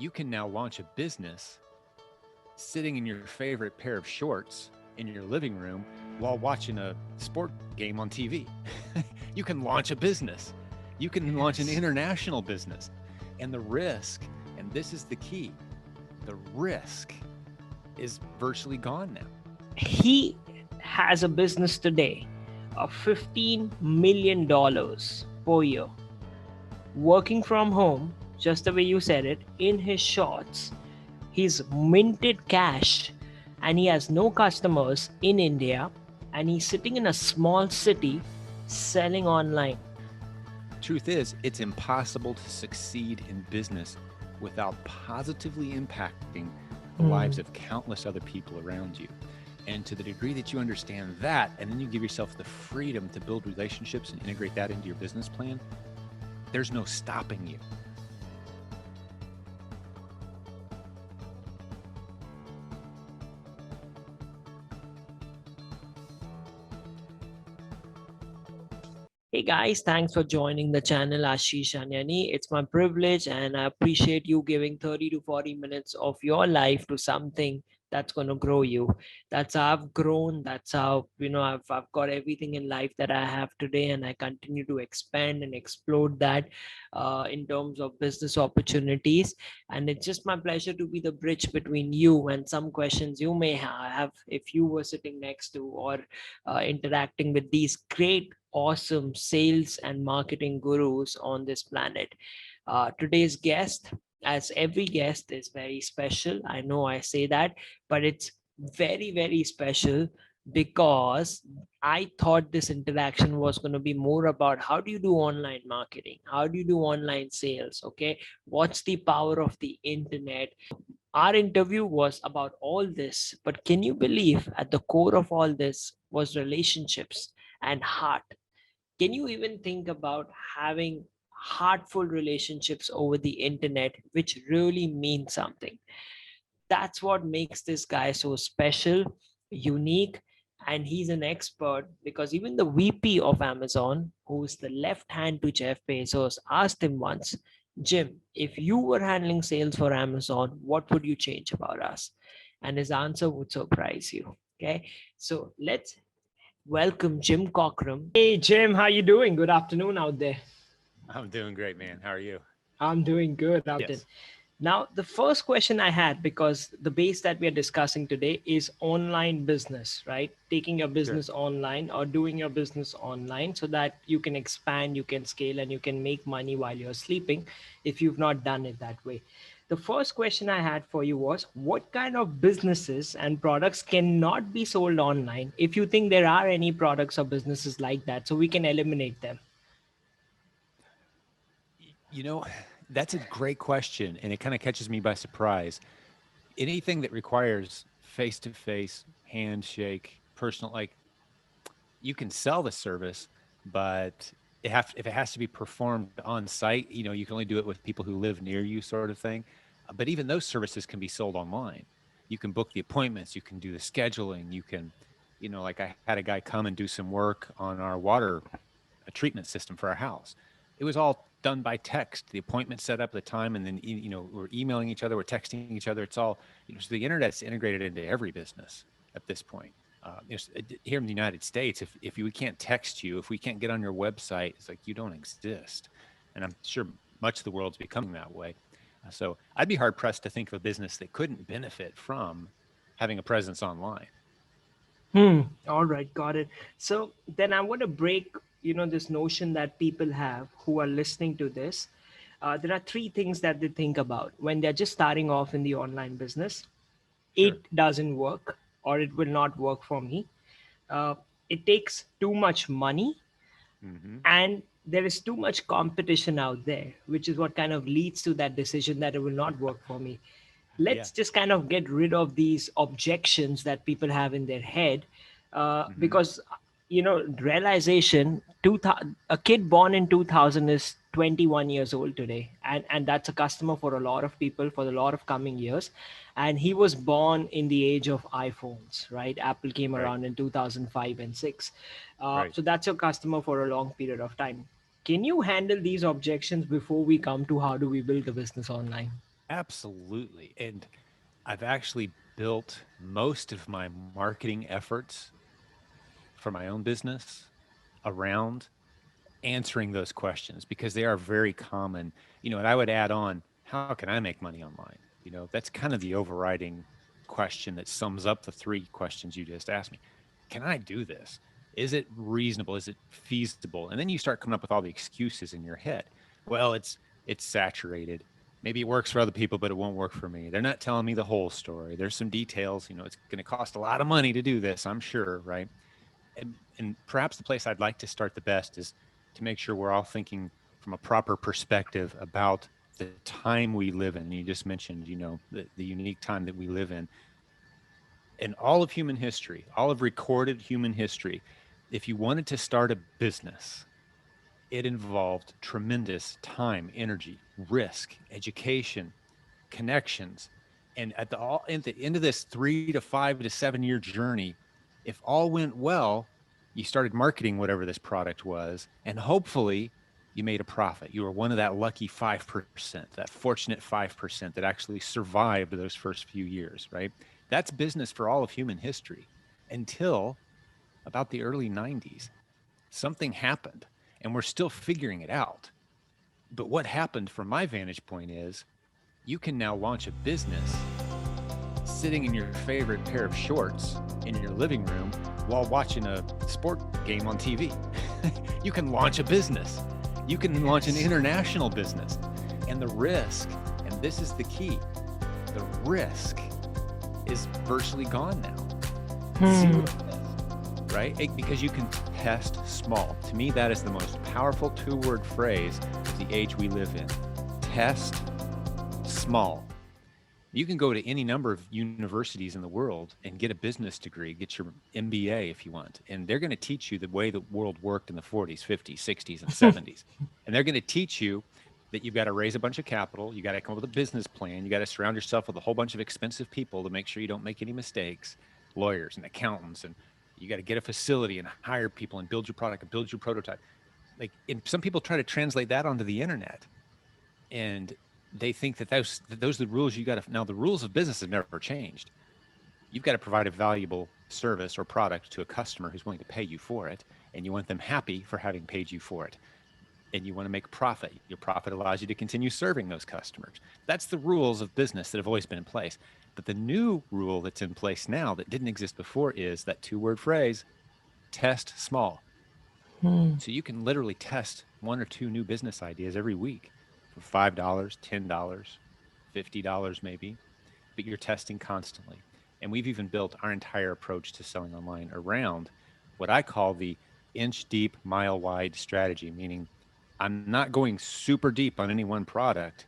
you can now launch a business sitting in your favorite pair of shorts in your living room while watching a sport game on TV. You can launch a business. You can launch an international business. And the risk, and this is the key, the risk is virtually gone now. He has a business today of $15 million per year, working from home, just the way you said it, in his shorts. He's minted cash and he has no customers in India, and he's sitting in a small city selling online. Truth is, it's impossible to succeed in business without positively impacting the lives of countless other people around you. And to the degree that you understand that, and then you give yourself the freedom to build relationships and integrate that into your business plan, there's no stopping you. Hey guys, thanks for joining the channel Ashish Janiani. It's my privilege and I appreciate you giving 30 to 40 minutes of your life to something that's going to grow you. That's how I've grown. That's how, I've got everything in life that I have today, and I continue to expand and explode that in terms of business opportunities. And it's just my pleasure to be the bridge between you and some questions you may have if you were sitting next to or interacting with these great awesome sales and marketing gurus on this planet. Today's guest, as every guest, is very special. I know I say that, but it's very, very special because I thought this interaction was going to be more about how do you do online marketing? How do you do online sales? Okay. What's the power of the internet? Our interview was about all this, but can you believe at the core of all this was relationships and heart? Can you even think about having heartful relationships over the internet, which really mean something? That's what makes this guy so special, unique, and he's an expert because even the VP of Amazon, who is the left hand to Jeff Bezos, asked him once, Jim, if you were handling sales for Amazon, what would you change about us? And his answer would surprise you. Okay, so let's welcome Jim Cockrum. Hey, Jim, how you doing? Good afternoon out there. I'm doing great, man. How are you? I'm doing good out there. Yes. Now, the first question I had, because the base that we are discussing today is online business, right? Taking your business online or doing your business online so that you can expand, you can scale, and you can make money while you're sleeping if you've not done it that way. The first question I had for you was, what kind of businesses and products cannot be sold online, if you think there are any products or businesses like that, so we can eliminate them? You know, that's a great question, and it kind of catches me by surprise. Anything that requires face-to-face, handshake, personal, like you can sell the service, but if it has to be performed on site, you can only do it with people who live near you, sort of thing. But even those services can be sold online. You can book the appointments, you can do the scheduling, you can, like I had a guy come and do some work on our water treatment system for our house. It was all done by text, the appointment set up, the time, and then, we're emailing each other, we're texting each other. It's all, so the internet's integrated into every business at this point. Here in the United States, if we can't text you, if we can't get on your website, it's like you don't exist. And I'm sure much of the world's becoming that way. So I'd be hard pressed to think of a business that couldn't benefit from having a presence online. All right, got it. So then I want to break, this notion that people have who are listening to this. There are three things that they think about when they're just starting off in the online business. Sure. It doesn't work, or it will not work for me. It takes too much money, and there is too much competition out there, which is what kind of leads to that decision that it will not work for me. Let's just kind of get rid of these objections that people have in their head, because realization, a kid born in 2000 is 21 years old today, and that's a customer for a lot of people for a lot of coming years. And he was born in the age of iPhones, right? Apple came around in 2005 and 6. So that's your customer for a long period of time. Can you handle these objections before we come to how do we build a business online? Absolutely. And I've actually built most of my marketing efforts for my own business around answering those questions because they are very common. And I would add on, how can I make money online? That's kind of the overriding question that sums up the three questions you just asked me. Can I do this? Is it reasonable? Is it feasible? And then you start coming up with all the excuses in your head. Well, it's saturated. Maybe it works for other people, but it won't work for me. They're not telling me the whole story. There's some details. It's going to cost a lot of money to do this, I'm sure, right? And perhaps the place I'd like to start the best is to make sure we're all thinking from a proper perspective about the time we live in. You just mentioned, the unique time that we live in all of human history, all of recorded human history. If you wanted to start a business, it involved tremendous time, energy, risk, education, connections. And at the end of this 3 to 5 to 7 year journey, if all went well, you started marketing whatever this product was, and hopefully you made a profit. You were one of that lucky 5%, that fortunate 5% that actually survived those first few years, right? That's business for all of human history until about the early 90s. Something happened, and we're still figuring it out. But what happened from my vantage point is you can now launch a business sitting in your favorite pair of shorts in your living room while watching a sport game on TV. You can launch a business. You can launch an international business. And the risk, and this is the key, the risk is virtually gone now. Zero risk, right? Because you can test small. To me, that is the most powerful two-word phrase of the age we live in. Test small. You can go to any number of universities in the world and get a business degree, get your MBA if you want. And they're going to teach you the way the world worked in the 40s, 50s, 60s, and 70s. And they're going to teach you that you've got to raise a bunch of capital. You got to come up with a business plan. You got to surround yourself with a whole bunch of expensive people to make sure you don't make any mistakes, lawyers and accountants. And you got to get a facility and hire people and build your product and build your prototype. And some people try to translate that onto the internet. And they think that those are the rules you got to. Now, the rules of business have never changed. You've got to provide a valuable service or product to a customer who's willing to pay you for it, and you want them happy for having paid you for it. And you want to make profit. Your profit allows you to continue serving those customers. That's the rules of business that have always been in place. But the new rule that's in place now that didn't exist before is that two-word phrase, test small. So you can literally test one or two new business ideas every week for $5, $10, $50 maybe, but you're testing constantly. And we've even built our entire approach to selling online around what I call the inch deep, mile wide strategy, meaning I'm not going super deep on any one product,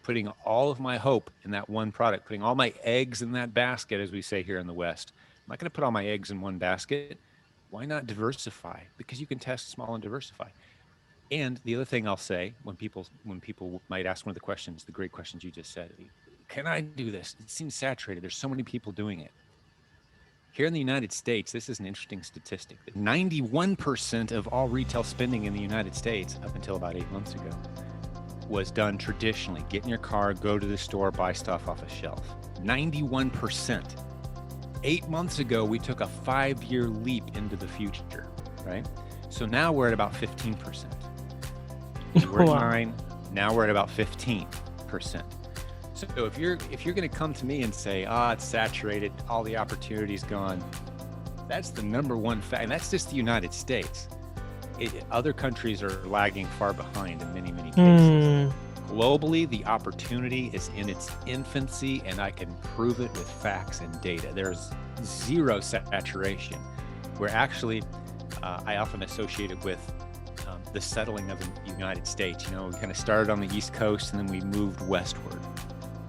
putting all of my hope in that one product, putting all my eggs in that basket, as we say here in the West. I'm not going to put all my eggs in one basket. Why not diversify? Because you can test small and diversify. And the other thing I'll say when people might ask one of the questions, the great questions you just said, can I do this? It seems saturated. There's so many people doing it. Here in the United States, this is an interesting statistic. 91% of all retail spending in the United States up until about 8 months ago was done traditionally. Get in your car, go to the store, buy stuff off a shelf. 91%. 8 months ago, we took a 5-year leap into the future, right? So now we're at about 15%. We're at 9, now we're at about 15%. So if you're going to come to me and say, it's saturated, all the opportunity's gone, that's the number one fact, and that's just the United States. Other countries are lagging far behind in many, many cases. Globally, the opportunity is in its infancy, and I can prove it with facts and data. There's zero saturation. We're actually, I often associate it with the settling of the United States. We kind of started on the East Coast, and then we moved westward,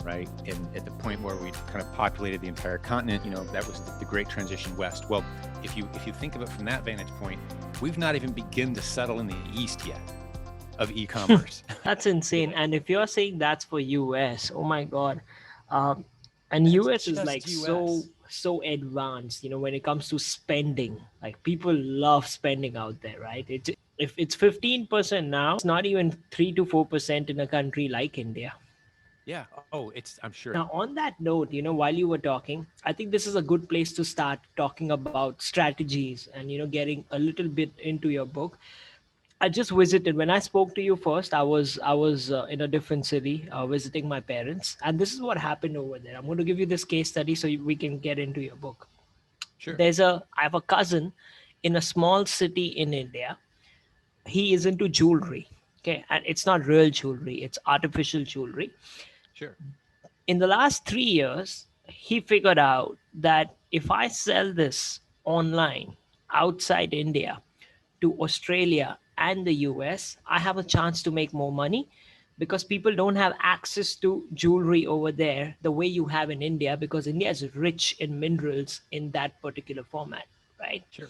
right? And at the point where we kind of populated the entire continent, that was the great transition west. Well, if you think of it from that vantage point, we've not even begun to settle in the East yet of e-commerce. That's insane. And if you're saying that's for US, oh my God. And that's US is like US. so advanced, when it comes to spending. Like people love spending out there, right? If it's 15% now, it's not even 3 to 4% in a country like India. Yeah. Oh, I'm sure. Now, on that note, while you were talking, I think this is a good place to start talking about strategies and, getting a little bit into your book. I just visited when I spoke to you first. I was in a different city visiting my parents, and this is what happened over there. I'm going to give you this case study so we can get into your book. Sure. I have a cousin in a small city in India. He is into jewelry. Okay, and it's not real jewelry; it's artificial jewelry. Sure. In the last 3 years, he figured out that if I sell this online outside India to Australia and the US, I have a chance to make more money because people don't have access to jewelry over there the way you have in India, because India is rich in minerals in that particular format, right? Sure.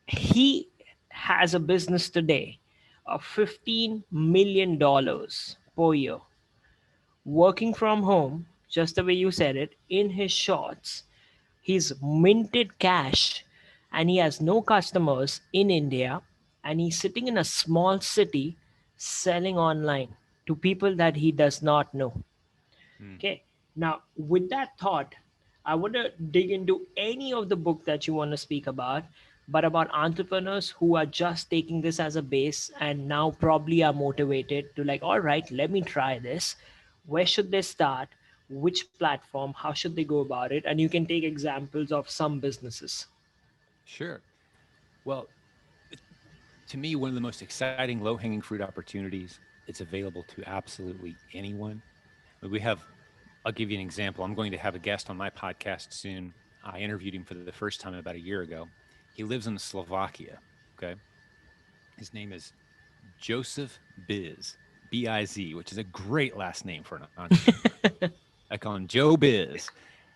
He has a business today of $15 million per year, working from home, just the way you said it, in his shorts. He's minted cash and he has no customers in India, and he's sitting in a small city selling online to people that he does not know. Mm. Okay. Now, with that thought, I want to dig into any of the book that you want to speak about, but about entrepreneurs who are just taking this as a base and now probably are motivated to, like, all right, let me try this. Where should they start? Which platform? How should they go about it? And you can take examples of some businesses. Sure. Well, to me, one of the most exciting low hanging fruit opportunities, it's available to absolutely anyone. We have, I'll give you an example. I'm going to have a guest on my podcast soon. I interviewed him for the first time about a year ago. He lives in Slovakia. Okay. His name is Joseph Biz, B-I-Z, which is a great last name for an entrepreneur. I call him Joe Biz.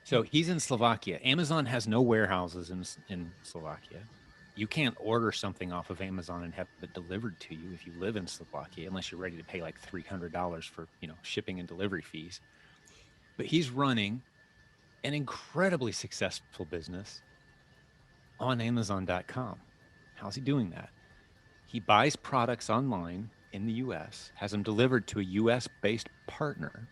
So he's in Slovakia. Amazon has no warehouses in Slovakia. You can't order something off of Amazon and have it delivered to you if you live in Slovakia, unless you're ready to pay like $300 for, shipping and delivery fees. But he's running an incredibly successful business on Amazon.com. How's he doing that? He buys products online in the US, has them delivered to a US based partner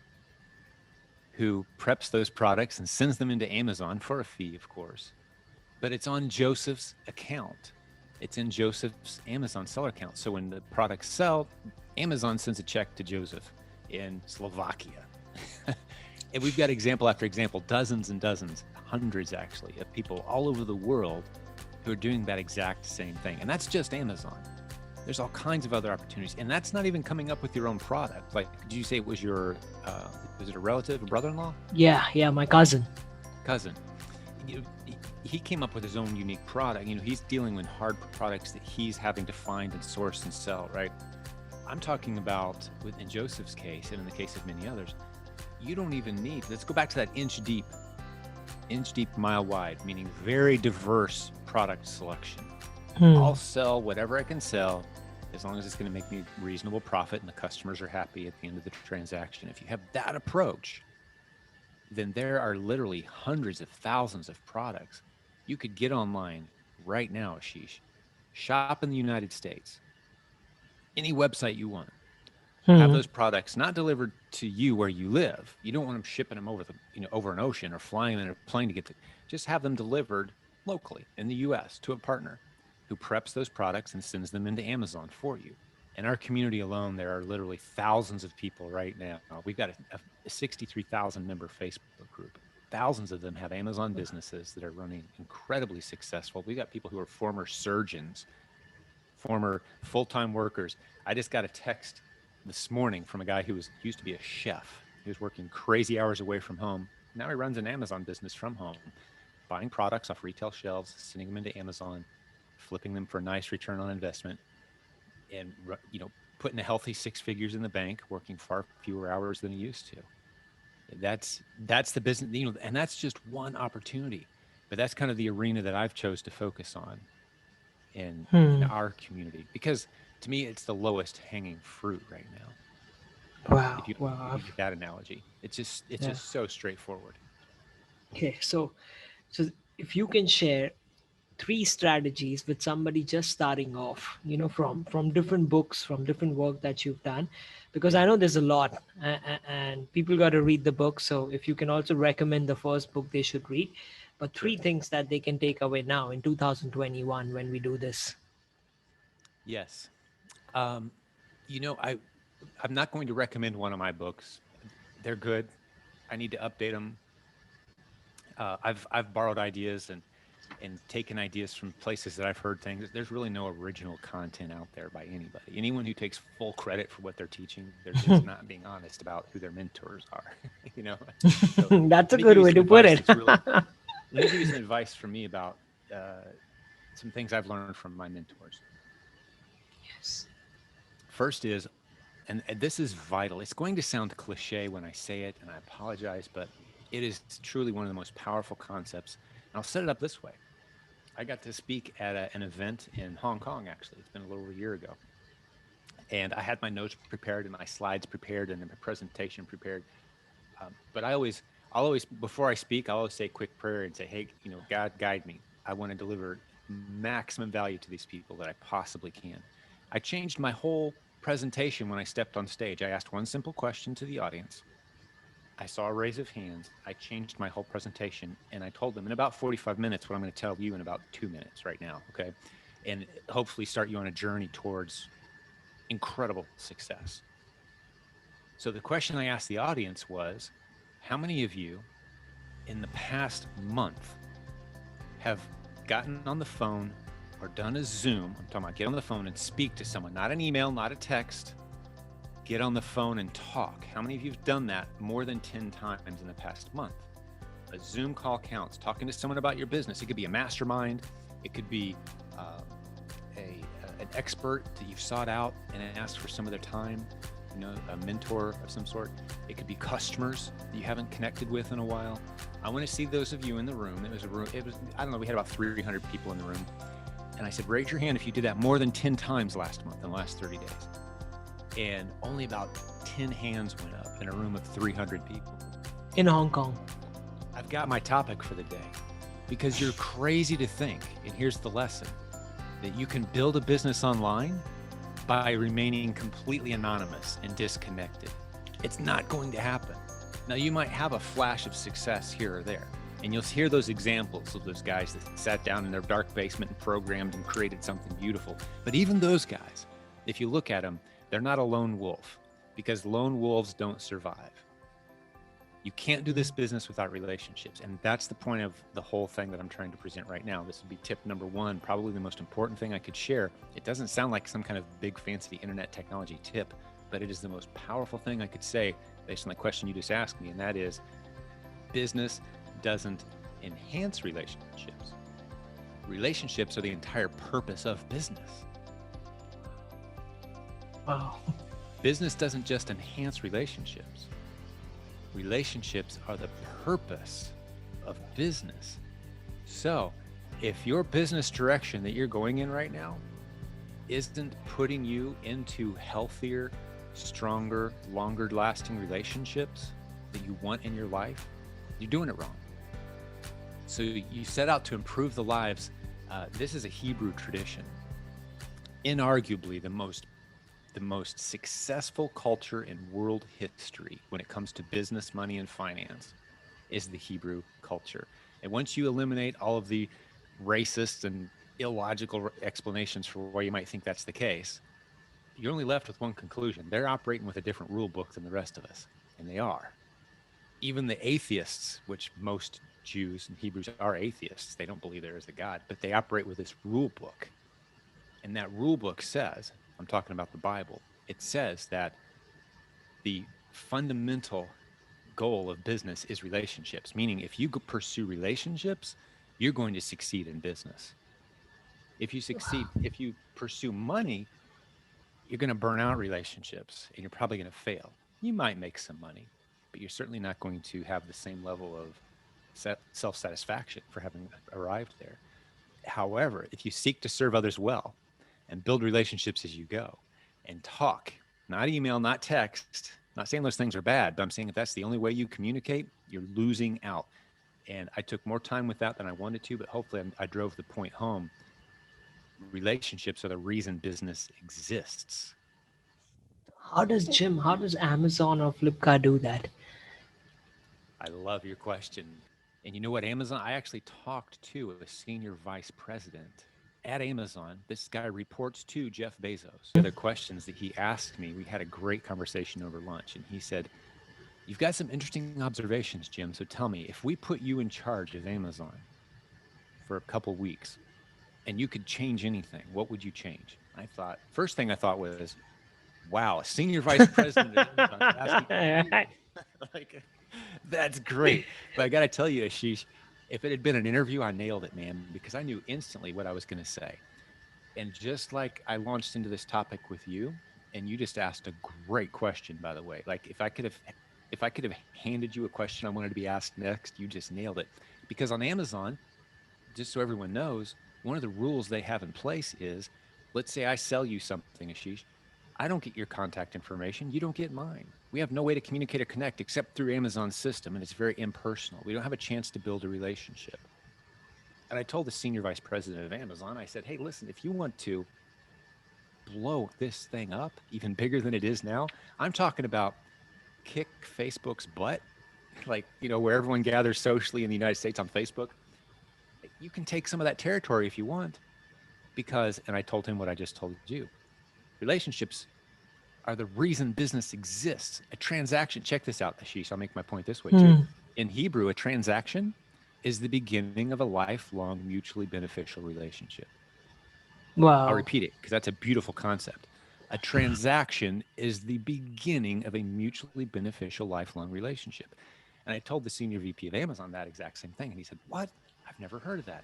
who preps those products and sends them into Amazon for a fee, of course. But it's on Joseph's account. It's in Joseph's Amazon seller account. So when the products sell, Amazon sends a check to Joseph in Slovakia. And we've got example after example, dozens and dozens, hundreds actually, of people all over the world who are doing that exact same thing. And that's just Amazon. There's all kinds of other opportunities. And that's not even coming up with your own product. Like, did you say it was was it a relative, a brother-in-law? Yeah, my cousin. Cousin. He came up with his own unique product. He's dealing with hard products that he's having to find and source and sell, right? I'm talking about, in Joseph's case, and in the case of many others, you don't even need, let's go back to that inch deep, mile wide, meaning very diverse product selection. I'll sell whatever I can sell as long as it's going to make me reasonable profit and the customers are happy at the end of the transaction. If you have that approach, then there are literally hundreds of thousands of products you could get online right now, Ashish. Shop in the United States, any website you want. Have those products not delivered to you where you live. You don't want them shipping them over an ocean or flying in a plane to get to. Just have them delivered locally in the U.S. to a partner who preps those products and sends them into Amazon for you. In our community alone, there are literally thousands of people right now. We've got a 63,000 member Facebook group. Thousands of them have Amazon businesses that are running incredibly successful. We've got people who are former surgeons, former full-time workers. I just got a text this morning from a guy who used to be a chef. He was working crazy hours away from home. Now he runs an Amazon business from home, buying products off retail shelves, sending them into Amazon, flipping them for a nice return on investment, and putting a healthy 6 figures in the bank, working far fewer hours than he used to. That's the business, and that's just one opportunity. But that's kind of the arena that I've chose to focus on in our community, because to me it's the lowest hanging fruit right now. Wow. If you get that analogy, it's just so straightforward. Okay, so if you can share three strategies with somebody just starting off, from different books, from different work that you've done, because I Yeah, know there's a lot, and people got to read the book. So if you can also recommend the first book they should read, but three sure. things that they can take away now in 2021 when we do this. Yes. Um, I'm not going to recommend one of my books. They're good. I need to update them. I've borrowed ideas and taken ideas from places that I've heard things. There's really no original content out there by anybody. Anyone who takes full credit for what they're teaching, they're just not being honest about who their mentors are. you know. So That's let a me give good you way some to put advice it. that's really. Let me give you some advice from me about some things I've learned from my mentors. Yes. First is, and this is vital. It's going to sound cliche when I say it, and I apologize, but it is truly one of the most powerful concepts. And I'll set it up this way. I got to speak at an event in Hong Kong, actually. It's been a little over a year ago. And I had my notes prepared and my slides prepared and my presentation prepared. But I'll always, before I speak, I'll always say a quick prayer and say, hey, God, guide me. I want to deliver maximum value to these people that I possibly can. I changed my whole presentation when I stepped on stage. I asked one simple question to the audience. I saw a raise of hands. I changed my whole presentation and I told them in about 45 minutes what I'm going to tell you in about 2 minutes right now. Okay. And hopefully start you on a journey towards incredible success. So the question I asked the audience was, how many of you in the past month have gotten on the phone or done a Zoom? I'm talking about get on the phone and speak to someone, not an email, not a text. Get on the phone and talk. How many of you have done that more than 10 times in the past month? A Zoom call counts. Talking to someone about your business. It could be a mastermind. It could be uh, an expert that you've sought out and asked for some of their time, a mentor of some sort. It could be customers that you haven't connected with in a while. I want to see those of you in the room. I don't know, we had about 300 people in the room. And I said, raise your hand if you did that more than 10 times last month in the last 30 days. And only about 10 hands went up in a room of 300 people. In Hong Kong. I've got my topic for the day because you're crazy to think, and here's the lesson, that you can build a business online by remaining completely anonymous and disconnected. It's not going to happen. Now, you might have a flash of success here or there, and you'll hear those examples of those guys that sat down in their dark basement and programmed and created something beautiful. But even those guys, if you look at them, they're not a lone wolf because lone wolves don't survive. You can't do this business without relationships. And that's the point of the whole thing that I'm trying to present right now. This would be tip number one, probably the most important thing I could share. It doesn't sound like some kind of big fancy internet technology tip, but it is the most powerful thing I could say based on the question you just asked me. And that is, business doesn't enhance relationships. Relationships are the entire purpose of business. Wow. Business doesn't just enhance relationships. Relationships are the purpose of business. So if your business direction that you're going in right now isn't putting you into healthier, stronger, longer lasting relationships that you want in your life, you're doing it wrong. So you set out to improve the lives. This is a Hebrew tradition. Inarguably the most successful culture in world history when it comes to business, money, and finance is the Hebrew culture. And once you eliminate all of the racist and illogical explanations for why you might think that's the case, you're only left with one conclusion. They're operating with a different rule book than the rest of us. And they are. Even the atheists, which most Jews and Hebrews are atheists, they don't believe there is a God, but they operate with this rule book. And that rule book says, I'm talking about the Bible, it says that the fundamental goal of business is relationships, meaning if you pursue relationships, you're going to succeed in business. If you pursue money, you're going to burn out relationships and you're probably going to fail. You might make some money, but you're certainly not going to have the same level of self-satisfaction for having arrived there. However, if you seek to serve others well and build relationships as you go and talk, not email, not text, not saying those things are bad, but I'm saying if that's the only way you communicate, you're losing out. And I took more time with that than I wanted to, but hopefully I drove the point home. Relationships are the reason business exists. How does Amazon or Flipkart do that? I love your question. And you know what, Amazon, I actually talked to a senior vice president at Amazon. This guy reports to Jeff Bezos. The other questions that he asked me, we had a great conversation over lunch, and he said, "You've got some interesting observations, Jim. So tell me, if we put you in charge of Amazon for a couple weeks and you could change anything, what would you change?" I thought, first thing I thought was, wow, a senior vice president of Amazon is asking me. Like, that's great. But I got to tell you, Ashish, if it had been an interview, I nailed it, man, because I knew instantly what I was going to say. And just like I launched into this topic with you, and you just asked a great question, by the way. Like if I could have handed you a question I wanted to be asked next, you just nailed it. Because on Amazon, just so everyone knows, one of the rules they have in place is, let's say I sell you something, Ashish. I don't get your contact information. You don't get mine. We have no way to communicate or connect except through Amazon's system, and it's very impersonal. We don't have a chance to build a relationship. And I told the senior vice president of Amazon, I said, hey, listen, if you want to blow this thing up even bigger than it is now, I'm talking about kick Facebook's butt, like, where everyone gathers socially in the United States on Facebook. You can take some of that territory if you want, because, and I told him what I just told you, relationships are the reason business exists. A transaction, check this out, Ashish, I'll make my point this way too. In Hebrew, a transaction is the beginning of a lifelong, mutually beneficial relationship. I'll Wow. repeat it because that's a beautiful concept. A transaction is the beginning of a mutually beneficial lifelong relationship. And I told the senior VP of Amazon that exact same thing. And he said, what? I've never heard of that.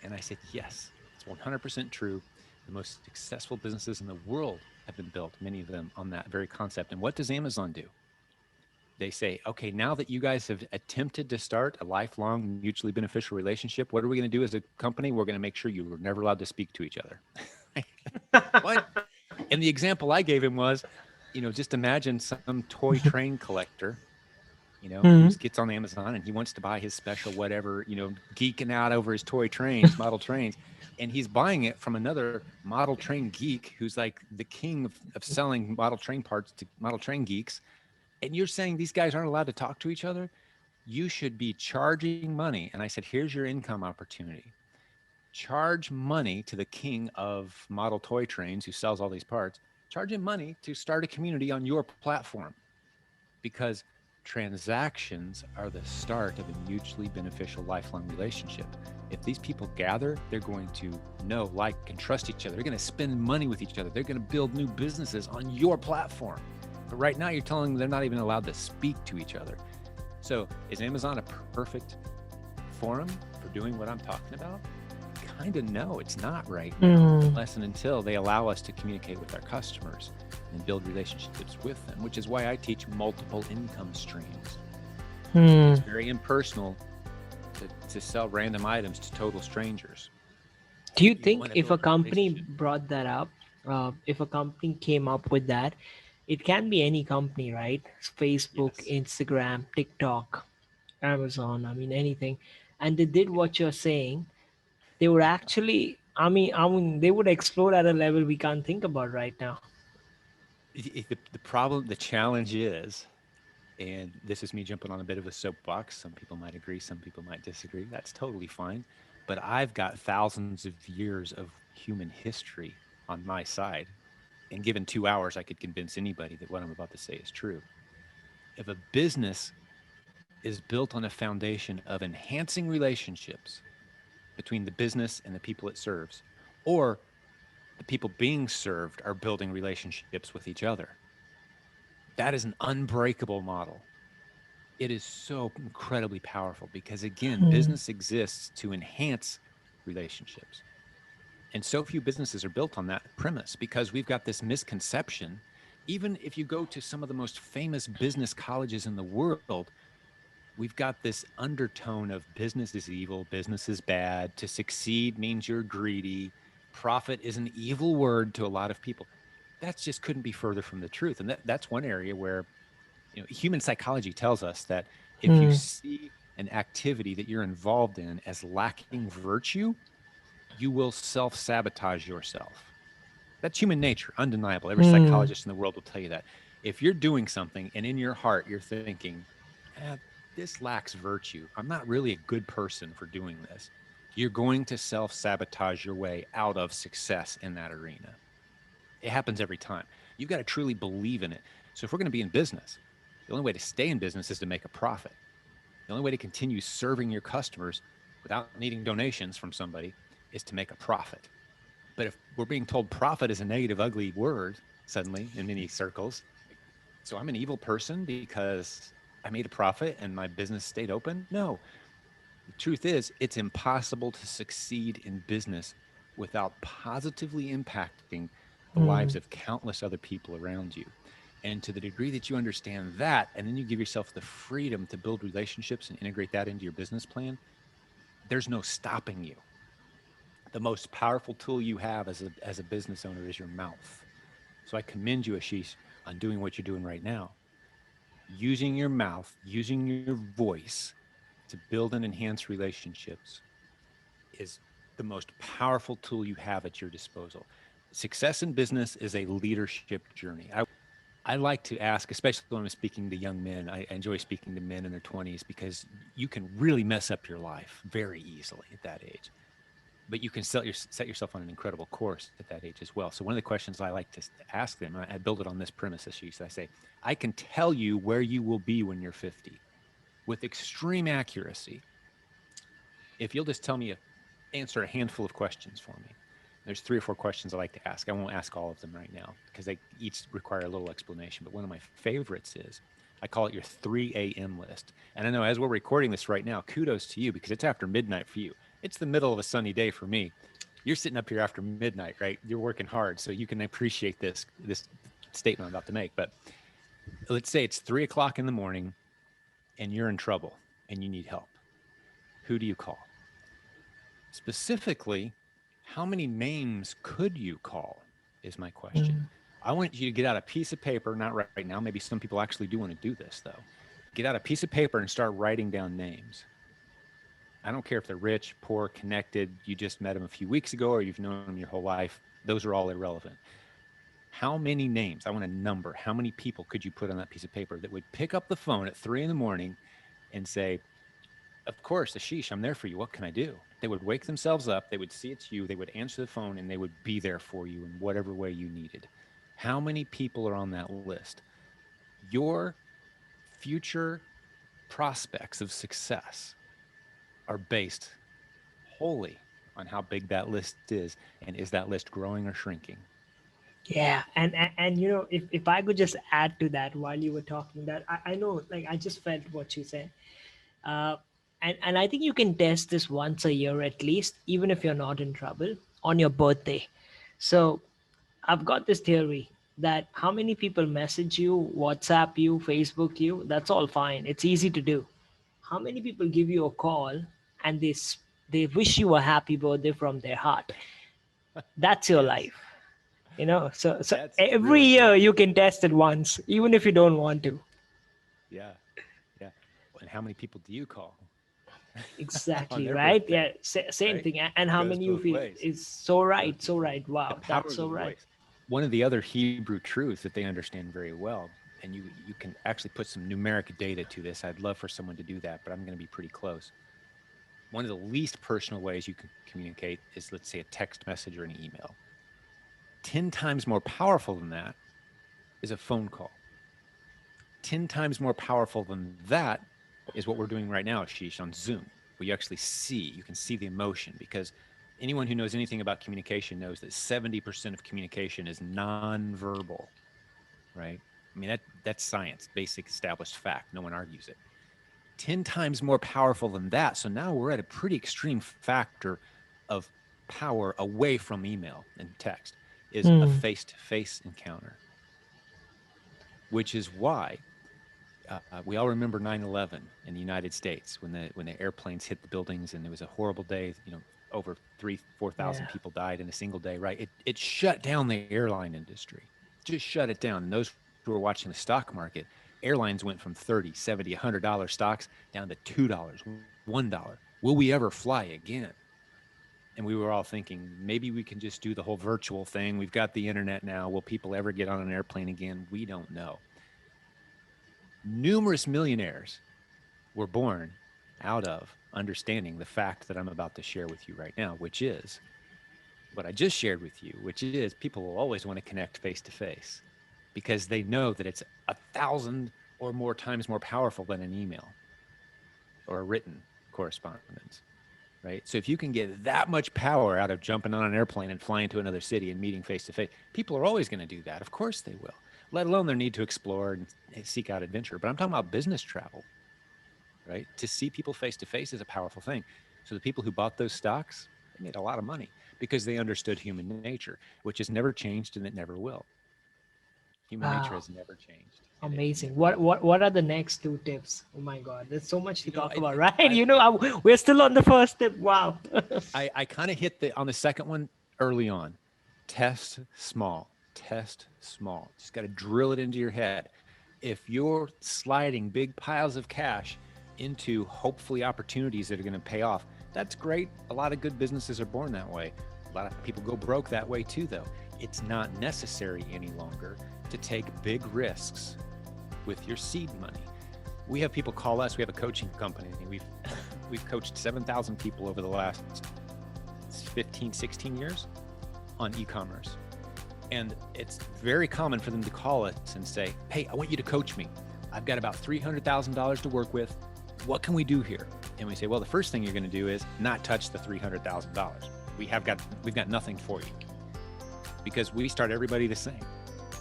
And I said, yes, it's 100% true. The most successful businesses in the world have been built, many of them on that very concept. And what does Amazon do? They say, okay, now that you guys have attempted to start a lifelong, mutually beneficial relationship, what are we going to do as a company? We're going to make sure you were never allowed to speak to each other. What? And the example I gave him was, just imagine some toy train collector, who gets on Amazon and he wants to buy his special whatever, geeking out over his toy trains, model trains. And he's buying it from another model train geek who's like the king of selling model train parts to model train geeks. And you're saying these guys aren't allowed to talk to each other? You should be charging money. And I said, here's your income opportunity. Charge money to the king of model toy trains who sells all these parts. Charge him money to start a community on your platform, because transactions are the start of a mutually beneficial lifelong relationship. If these people gather, they're going to know, like, and trust each other. They're going to spend money with each other. They're going to build new businesses on your platform. But right now, you're telling them they're not even allowed to speak to each other. So is Amazon a perfect forum for doing what I'm talking about? Kind of no, it's not right now, unless and until they allow us to communicate with our customers and build relationships with them, which is why I teach multiple income streams. It's very impersonal to sell random items to total strangers. Do you think if a company brought that up, if a company came up with that, it can be any company, right? Facebook, Yes. Instagram, TikTok, Amazon, I mean anything, and they did what you're saying, they would actually, I mean, they would explode at a level we can't think about right now. The problem, the challenge is, and this is me jumping on a bit of a soapbox. Some people might agree, some people might disagree. That's totally fine. But I've got thousands of years of human history on my side. And given 2 hours, I could convince anybody that what I'm about to say is true. If a business is built on a foundation of enhancing relationships between the business and the people it serves, or the people being served are building relationships with each other, that is an unbreakable model. It is so incredibly powerful because, again, business exists to enhance relationships. And so few businesses are built on that premise because we've got this misconception. Even if you go to some of the most famous business colleges in the world, we've got this undertone of business is evil, business is bad, to succeed means you're greedy, profit is an evil word to a lot of people. That just couldn't be further from the truth. And that's one area where, human psychology tells us that if you see an activity that you're involved in as lacking virtue, you will self-sabotage yourself. That's human nature, undeniable. Every Hmm. psychologist in the world will tell you that. If you're doing something and in your heart you're thinking, this lacks virtue, I'm not really a good person for doing this, you're going to self-sabotage your way out of success in that arena. It happens every time. You've got to truly believe in it. So if we're going to be in business, the only way to stay in business is to make a profit. The only way to continue serving your customers without needing donations from somebody is to make a profit. But if we're being told profit is a negative, ugly word suddenly in many circles, so I'm an evil person because I made a profit and my business stayed open? No. The truth is, it's impossible to succeed in business without positively impacting the lives Hmm. of countless other people around you. And to the degree that you understand that, and then you give yourself the freedom to build relationships and integrate that into your business plan, there's no stopping you. The most powerful tool you have as a business owner is your mouth. So I commend you, Ashish, on doing what you're doing right now. Using your mouth, using your voice to build and enhance relationships is the most powerful tool you have at your disposal. Success in business is a leadership journey. I like to ask, especially when I'm speaking to young men, I enjoy speaking to men in their 20s because you can really mess up your life very easily at that age. But you can set yourself on an incredible course at that age as well. So one of the questions I like to ask them, I build it on this premise, Ashish, I say, I can tell you where you will be when you're 50 with extreme accuracy if you'll just tell me, answer a handful of questions for me. There's 3 or 4 questions I like to ask. I won't ask all of them right now because they each require a little explanation. But one of my favorites is I call it your 3 a.m. list. And I know as we're recording this right now, kudos to you because it's after midnight for you. It's the middle of a sunny day for me. You're sitting up here after midnight, right? You're working hard, so you can appreciate this statement I'm about to make. But let's say it's 3 o'clock in the morning and you're in trouble and you need help. Who do you call? Specifically, how many names could you call? Is my question. Hmm. I want you to get out a piece of paper, not right now. Maybe some people actually do want to do this, though. Get out a piece of paper and start writing down names. I don't care if they're rich, poor, connected, you just met them a few weeks ago, or you've known them your whole life. Those are all irrelevant. How many names? I want a number. How many people could you put on that piece of paper that would pick up the phone at 3 in the morning and say, of course, Ashish, I'm there for you. What can I do? They would wake themselves up. They would see it's you. They would answer the phone and they would be there for you in whatever way you needed. How many people are on that list? Your future prospects of success are based wholly on how big that list is. And is that list growing or shrinking? Yeah, and you know, if I could just add to that while you were talking, that I know, like, I just felt what you said. uh, and I think you can test this once a year at least, even if you're not in trouble, on your birthday. So I've got this theory that how many people message you, WhatsApp you, Facebook you, that's all fine. It's easy to do. How many people give you a call and they wish you a happy birthday from their heart? That's your Yes, life. You know, so that's every really year good. you can test it once, even if you don't want to. Yeah, yeah. And how many people do you call on Exactly, their right? birthday? Yeah, same Right? thing. And how Goes many you both feel ways. is so Goes right, both so ways. right. The Wow, power that's of so the right. voice. One of the other Hebrew truths that they understand very well, and you can actually put some numeric data to this. I'd love for someone to do that, but I'm going to be pretty close. One of the least personal ways you can communicate is, let's say, a text message or an email. 10 times more powerful than that is a phone call. 10 times more powerful than that is what we're doing right now, Ashish, on Zoom, where you actually see, you can see the emotion because anyone who knows anything about communication knows that 70% of communication is nonverbal, right? I mean, that's science, basic established fact. No one argues it. 10 times more powerful than that. So now we're at a pretty extreme factor of power away from email and text is a Hmm. face-to-face encounter, which is why we all remember 9/11 in the United States when the airplanes hit the buildings and it was a horrible day. Over 3,000-4,000 Yeah. people died in a single day. Right? It shut down the airline industry, just shut it down. And those who were watching the stock market, it Airlines went from 30, 70, $100 stocks down to $2, $1. Will we ever fly again? And we were all thinking, maybe we can just do the whole virtual thing. We've got the internet now. Will people ever get on an airplane again? We don't know. Numerous millionaires were born out of understanding the fact that I'm about to share with you right now, which is what I just shared with you, which is people will always want to connect face to face because they know that it's 1,000 or more times more powerful than an email or a written correspondence, right? So if you can get that much power out of jumping on an airplane and flying to another city and meeting face to face, people are always going to do that. Of course they will, let alone their need to explore and seek out adventure. But I'm talking about business travel, right? To see people face to face is a powerful thing. So the people who bought those stocks, they made a lot of money because they understood human nature, which has never changed and it never will. Human nature Wow. has never changed and it Amazing. never What will. what what are the next two tips? Oh my God, there's so much to You know, talk I, about, right? I, We're still on the first tip. Wow. I kind of hit on the second one early on. Test small. Test small. Just got to drill it into your head. If you're sliding big piles of cash into hopefully opportunities that are going to pay off, that's great. A lot of good businesses are born that way. A lot of people go broke that way too, though. It's not necessary any longer to take big risks with your seed money. We have people call us. We have a coaching company. We've coached 7,000 people over the last 15, 16 years on e-commerce. And it's very common for them to call us and say, hey, I want you to coach me. I've got about $300,000 to work with. What can we do here? And we say, well, the first thing you're going to do is not touch the $300,000. We've got nothing for you because we start everybody the same.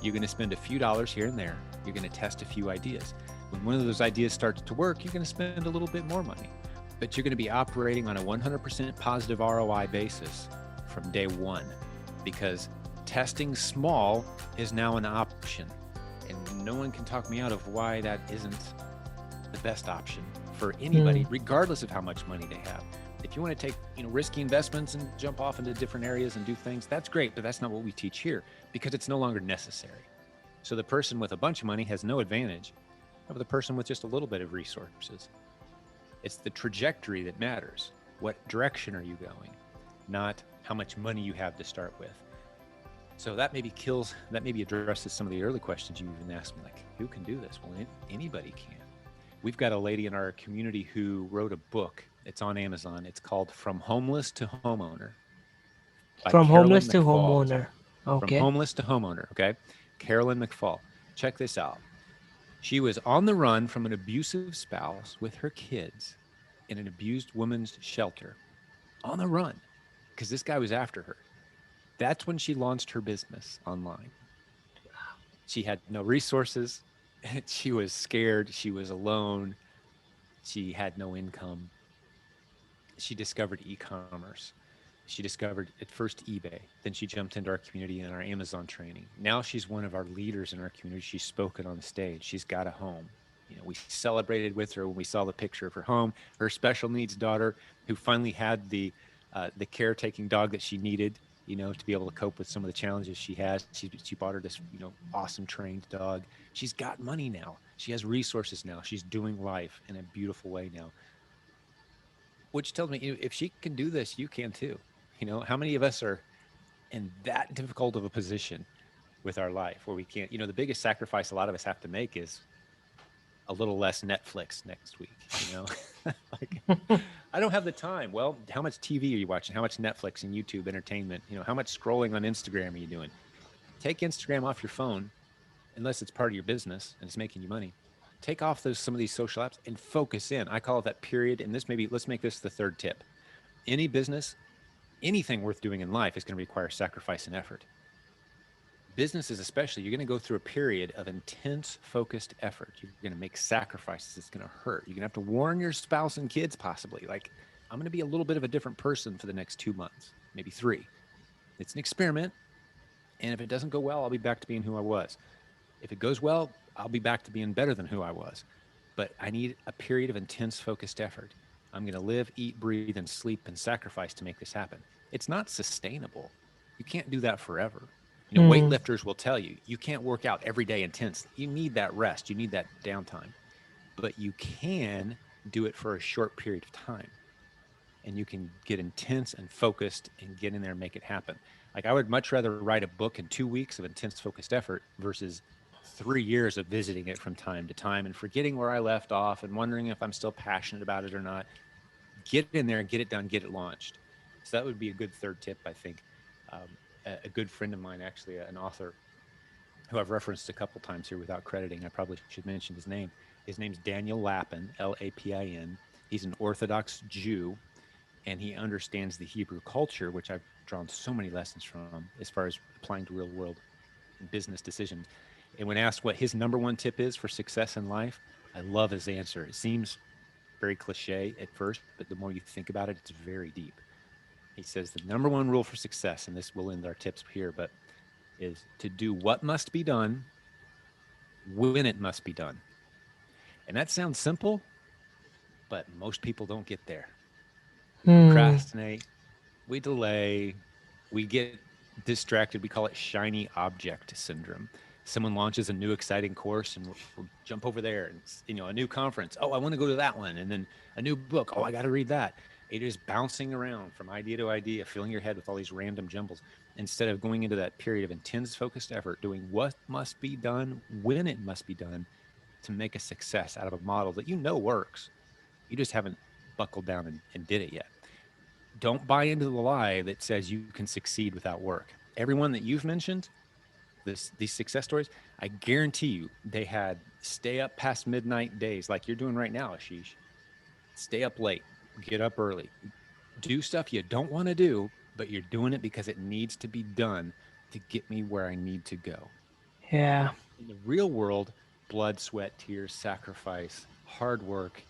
You're going to spend a few dollars here and there. You're going to test a few ideas. When one of those ideas starts to work, you're going to spend a little bit more money, but you're going to be operating on a 100% positive ROI basis from day one because testing small is now an option. And no one can talk me out of why that isn't the best option for anybody, regardless of how much money they have. If you want to take, risky investments and jump off into different areas and do things, that's great, but that's not what we teach here because it's no longer necessary. So the person with a bunch of money has no advantage over the person with just a little bit of resources. It's the trajectory that matters. What direction are you going? Not how much money you have to start with. So that maybe addresses some of the early questions you even asked me, like, who can do this? Well, anybody can. We've got a lady in our community who wrote a book. It's on Amazon. It's called From Homeless to Homeowner by From Carolyn homeless to McFall. homeowner. From Okay. Homeless to Homeowner, okay? Carolyn McFall. Check this out. She was on the run from an abusive spouse with her kids in an abused woman's shelter. On the run, because this guy was after her. That's when she launched her business online. She had no resources. She was scared. She was alone. She had no income. She discovered e-commerce. She discovered at first eBay. Then she jumped into our community and our Amazon training. Now she's one of our leaders in our community. She's spoken on the stage. She's got a home. We celebrated with her when we saw the picture of her home. Her special needs daughter, who finally had the caretaking dog that she needed, to be able to cope with some of the challenges she has. She bought her this, awesome trained dog. She's got money now. She has resources now. She's doing life in a beautiful way now. Which tells me, if she can do this, you can too. How many of us are in that difficult of a position with our life where we can't, the biggest sacrifice a lot of us have to make is a little less Netflix next week, like, I don't have the time. Well, how much TV are you watching? How much Netflix and YouTube entertainment? How much scrolling on Instagram are you doing? Take Instagram off your phone, unless it's part of your business and it's making you money. Take off some of these social apps and focus in. I call it that period. And let's make this the third tip. Any business, anything worth doing in life is going to require sacrifice and effort. Businesses especially, you're going to go through a period of intense focused effort. You're going to make sacrifices. It's going to hurt. You're going to have to warn your spouse and kids possibly, like, I'm going to be a little bit of a different person for the next 2 months, maybe 3. It's an experiment. And if it doesn't go well, I'll be back to being who I was. If it goes well, I'll be back to being better than who I was. But I need a period of intense focused effort. I'm going to live, eat, breathe, and sleep and sacrifice to make this happen. It's not sustainable. You can't do that forever. Hmm. Weightlifters will tell you, you can't work out every day intense. You need that rest. You need that downtime, but you can do it for a short period of time, and you can get intense and focused and get in there and make it happen. Like, I would much rather write a book in 2 weeks of intense focused effort versus 3 years of visiting it from time to time and forgetting where I left off and wondering if I'm still passionate about it or not. Get in there and get it done, get it launched. So that would be a good third tip, I think. A good friend of mine, actually, an author who I've referenced a couple times here without crediting, I probably should mention his name. His name's Daniel Lapin, Lapin. He's an Orthodox Jew, and he understands the Hebrew culture, which I've drawn so many lessons from as far as applying to real world business decisions. And when asked what his number one tip is for success in life, I love his answer. It seems very cliche at first, but the more you think about it, it's very deep. He says the number one rule for success, and this will end our tips here, but is to do what must be done when it must be done. And that sounds simple, but most people don't get there. We Hmm. procrastinate, we delay, we get distracted. We call it shiny object syndrome. Someone launches a new exciting course and we'll jump over there, and a new conference. Oh, I want to go to that one. And then a new book. Oh, I got to read that. It is bouncing around from idea to idea, filling your head with all these random jumbles instead of going into that period of intense focused effort, doing what must be done when it must be done to make a success out of a model that works. You just haven't buckled down and did it yet. Don't buy into the lie that says you can succeed without work. Everyone that you've mentioned, these success stories, I guarantee you they had stay up past midnight days like you're doing right now, Ashish. Stay up late, get up early, do stuff you don't want to do, but you're doing it because it needs to be done to get me where I need to go. Yeah. In the real world, blood, sweat, tears, sacrifice, hard work,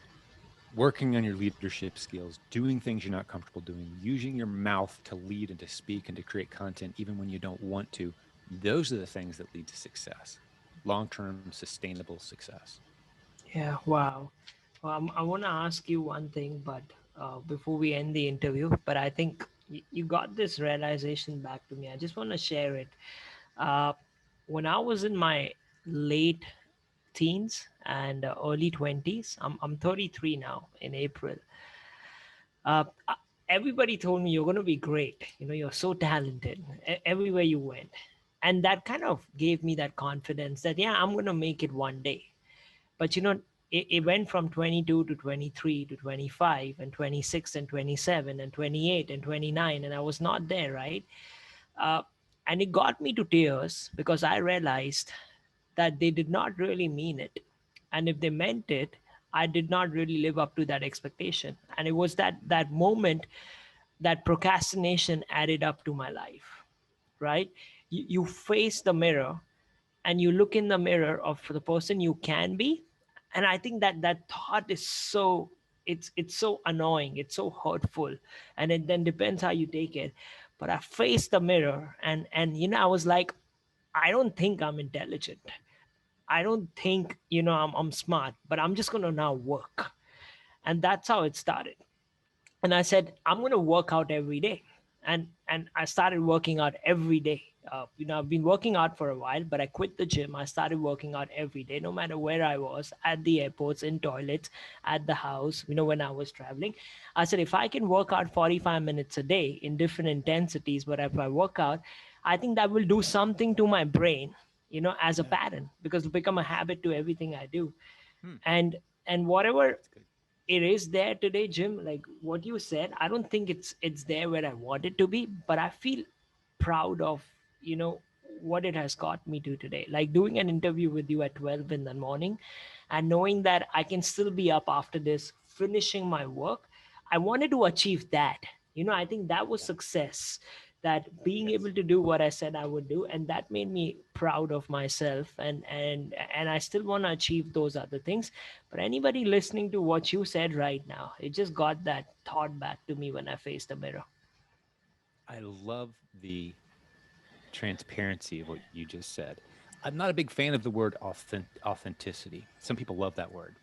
working on your leadership skills, doing things you're not comfortable doing, using your mouth to lead and to speak and to create content even when you don't want to. Those are the things that lead to success, long term, sustainable success. Yeah. Wow. I want to ask you one thing, but before we end the interview, but I think you got this realization back to me. I just want to share it. Uh, when I was in my late teens and early 20s, I'm 33 now in April. Uh, uh, Everybody told me you're going to be great. You're so talented everywhere you went. And that kind of gave me that confidence that, yeah, I'm going to make it one day. But it went from 22 to 23 to 25 and 26 and 27 and 28 and 29, and I was not there, right? uh, and it got me to tears because I realized that they did not really mean it, and if they meant it, I did not really live up to that expectation. And it was that moment that procrastination added up to my life, right? You face the mirror and you look in the mirror of the person you can be, and I think that thought is so, it's so annoying, it's so hurtful, and it then depends how you take it. But I faced the mirror, and I was like, I don't think I'm intelligent, I don't think I'm smart, but I'm just going to now work. And that's how it started. And I said, I'm going to work out every day. And I started working out every day. I've been working out for a while, but I quit the gym. I started working out every day, no matter where I was, at the airports, in toilets, at the house, when I was traveling. I said, if I can work out 45 minutes a day in different intensities, but if I work out, I think that will do something to my brain, as a Yeah. pattern, because it become a habit to everything I do. Hmm. And whatever That's good. it is there today, Jim, like what you said, I don't think it's there where I want it to be, but I feel proud of you know what it has got me to today, like doing an interview with you at 12 in the morning and knowing that I can still be up after this finishing my work. I wanted to achieve that. I think that was Yeah. success, that being Yes. able to do what I said I would do, and that made me proud of myself, and I still want to achieve those other things. But anybody listening to what you said right now, it just got that thought back to me when I faced the mirror. I love the transparency of what you just said. I'm not a big fan of the word authenticity. Some people love that word.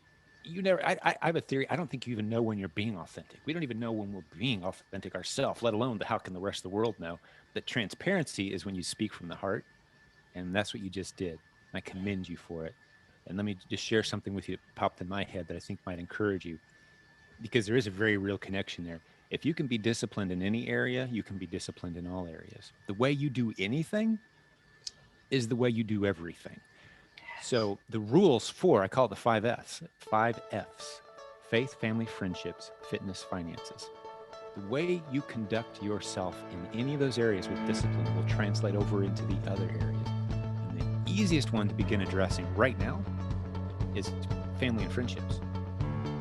you never, I have a theory. I don't think you even know when you're being authentic. We don't even know when we're being authentic ourselves, let alone how can the rest of the world know that transparency is when you speak from the heart. And that's what you just did. I commend you for it. And let me just share something with you that popped in my head that I think might encourage you, because there is a very real connection there. If you can be disciplined in any area, you can be disciplined in all areas. The way you do anything is the way you do everything. So the rules for, I call it the 5Fs, 5Fs: faith, family, friendships, fitness, finances. The way you conduct yourself in any of those areas with discipline will translate over into the other areas. And the easiest one to begin addressing right now is family and friendships.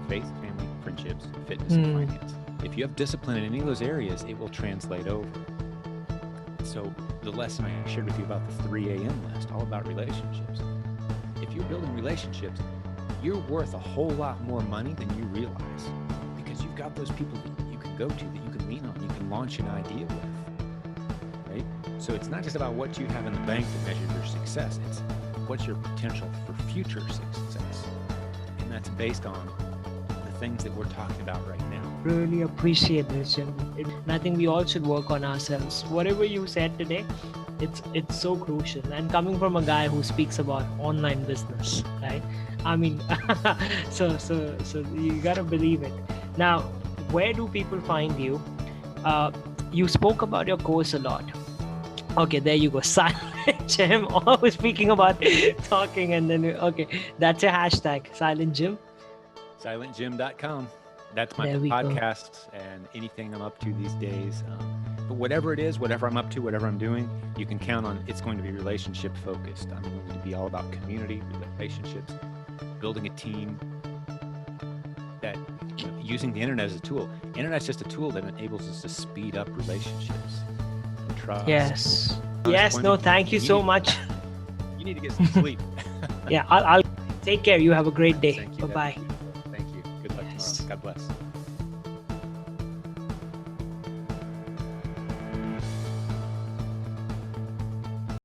Faith, family, friendships, fitness, and finance. If you have discipline in any of those areas, it will translate over. So the lesson I shared with you about the 3 a.m. list, all about relationships. If you're building relationships, you're worth a whole lot more money than you realize, because you've got those people that you can go to, that you can lean on, you can launch an idea with, right? So it's not just about what you have in the bank that measures your success. It's what's your potential for future success. And that's based on the things that we're talking about right now. Really appreciate this, Jim. And I think we all should work on ourselves. Whatever you said today, it's so crucial. And coming from a guy who speaks about online business, right? I mean, so you gotta believe it. Now, where do people find you? You spoke about your course a lot. Okay, there you go. Silent Jim. Always speaking about talking, and then okay, that's a hashtag. Silent Jim. SilentJim.com. That's my There we go. podcasts and anything I'm up to these days. But whatever it is, whatever I'm up to, whatever I'm doing, you can count on it's going to be relationship focused. I'm going to be all about community, relationships, building a team, that using the internet as a tool. Internet's just a tool that enables us to speed up relationships and trust. Yes. Yes. No, thank you so much. You need to get some sleep. Yeah, I'll take care. You have a great day. Thank you. Bye-bye. Thank you. Good luck tomorrow. God bless.